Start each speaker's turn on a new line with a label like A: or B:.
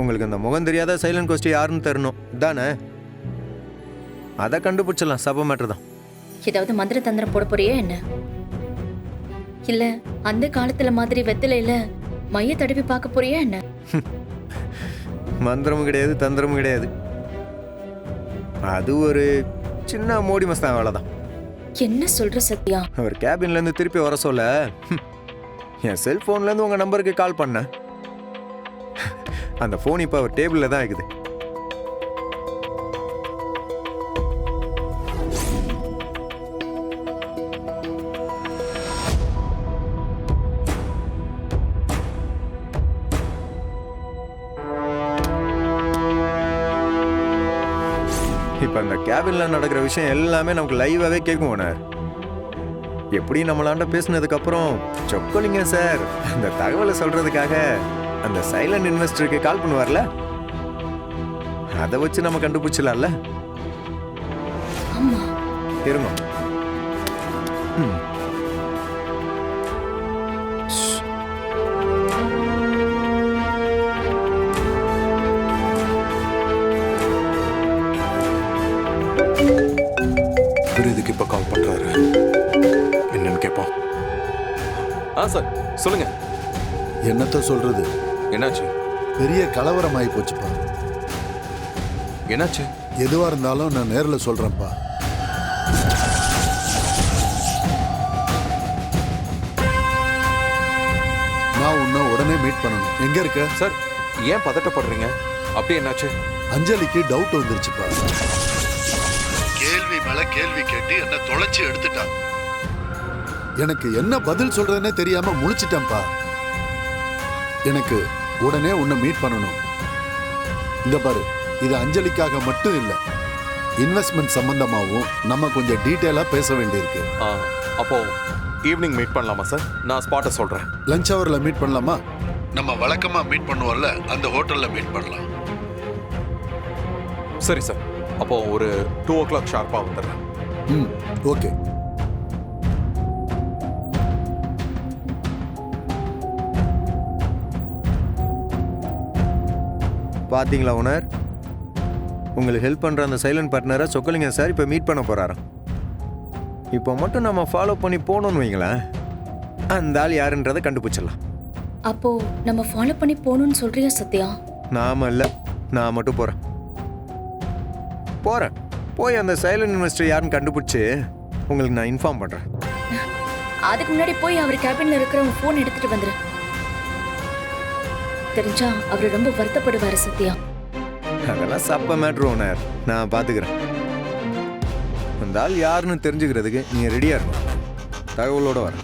A: உங்களுக்கு அந்த முகம் தெரியாத சைலண்ட் கோஸ்ட் யாருன்னு தரணும் தானே? அதை கண்டுபிடிச்சிடலாம். சபை மேட்டர் தான்.
B: ஏதாவது மந்திர தந்திரம் போட போறியா என்ன? இல்ல அந்த காலத்துல மாதிரி வெத்திலையில மைய தடவி பார்க்க போறியா என்ன?
A: மந்திரமும் கிடையாது, தந்திரமும் கிடையாது. அது ஒரு சின்ன மோடி மஸ்தான் வேலை தான்.
B: என்ன சொல்ற சத்யா?
A: அவர் கேபின்ல இருந்து திருப்பி வர சொல்ல என் செல்போன்ல இருந்து உங்க நம்பருக்கு கால் பண்ணேன். அந்த போன் இப்ப அவர் டேபிள்ல தான் இருக்குது. இப்ப அந்த கேபின்ல நடக்கிற விஷயம் எல்லாமே நமக்கு லைவாவே கேட்கும் ஓனர். எப்படி நம்மளாண்ட பேசினதுக்கு அப்புறம் சொக்கலிங்க சார் அந்த தகவலை சொல்றதுக்காக அந்த சைலண்ட் இன்வெஸ்டருக்கு கால் பண்ணுவார்ல, அதை வச்சு நம்ம கண்டுபிடிச்சலாம்ல.
B: ஆமா
A: இருங்க.
C: இதுக்கு இப்ப கால் பண்றாரு. என்னன்னு கேட்போம். சார் சொல்லுங்க.
D: என்னத்த சொல்றது?
C: என்னாச்சு?
D: பெரிய கலவரமாயி போச்சுப்பா.
C: என்னாச்சு?
D: எதுவா இருந்தாலும் நான் நேர்ல சொல்றேன்ப்பா. நான் உன்னை உடனே மீட் பண்ணணும். எங்க இருக்க?
C: சார் ஏன் பதட்டப்படுறீங்க? அப்படி என்னாச்சு?
D: அஞ்சலிக்கு டவுட் வந்துருச்சுப்பா. கேள்வி மேல கேள்வி கேட்டு என்ன தொலைச்சு எடுத்துட்டான். எனக்கு என்ன பதில் சொல்றதுன்னே தெரியாம முழிச்சிட்டேன்ப்பா. எனக்கு உடனே உன்னை மீட் பண்ணணும். இந்த பாரு, இது அஞ்சலிக்காக மட்டும் இல்ல, இன்வெஸ்ட்மெண்ட் சம்பந்தமாவும் நம்ம கொஞ்சம் டீட்டெயிலா பேச வேண்டியிருக்கு.
C: அப்போ ஈவினிங் மீட் பண்ணலாமா சார்? நான் ஸ்பாட்டை சொல்றேன்.
D: லஞ்ச் ஹவர்ல மீட் பண்ணலாமா? நம்ம வழக்கமா மீட் பண்ணுவோம்ல, அந்த ஹோட்டல்ல மீட் பண்ணலாம்.
C: சரி சார், அப்போ ஒரு 2 o'clock ஷார்ப்பா வந்துடுறேன்.
D: ஓகே.
A: பாத்தீங்களா ஓனர், உங்களுக்கு ஹெல்ப் பண்ற அந்த சைலண்ட் பார்ட்னரை சொக்கலிங்க சார் இப்ப மீட் பண்ண போறாராம். இப்போ மட்டும் நம்ம ஃபாலோ பண்ணி போனோம்னு வைங்களேன், அந்த ஆள் யாருன்றதை கண்டுபிடிச்சிடலாம்.
B: அப்போ நம்ம ஃபாலோ பண்ணி போகணும்னு சொல்றியா சத்யா?
A: நாம இல்ல, நான் மட்டும் போறேன். போய் அந்த சைலண்ட் இன்வெஸ்டர் யாருன்னு கண்டுபிடிச்சு உங்களுக்கு நான் இன்ஃபார்ம் பண்றேன்.
B: அதுக்கு முன்னாடி போய் அவர் கேபின்ல இருக்கிற போன் எடுத்துட்டு வந்துரு. தெரிஞ்சா அவர் ரொம்ப வருத்தப்படுவாரு சத்யா.
A: அதெல்லாம் சப்ப மேட்ரு ஓனர், நான் பாத்துக்கிறேன். அந்த ஆள் யாருன்னு தெரிஞ்சுக்கிறதுக்கு நீங்க ரெடியா இருக்கணும். தகவலோட வரேன்.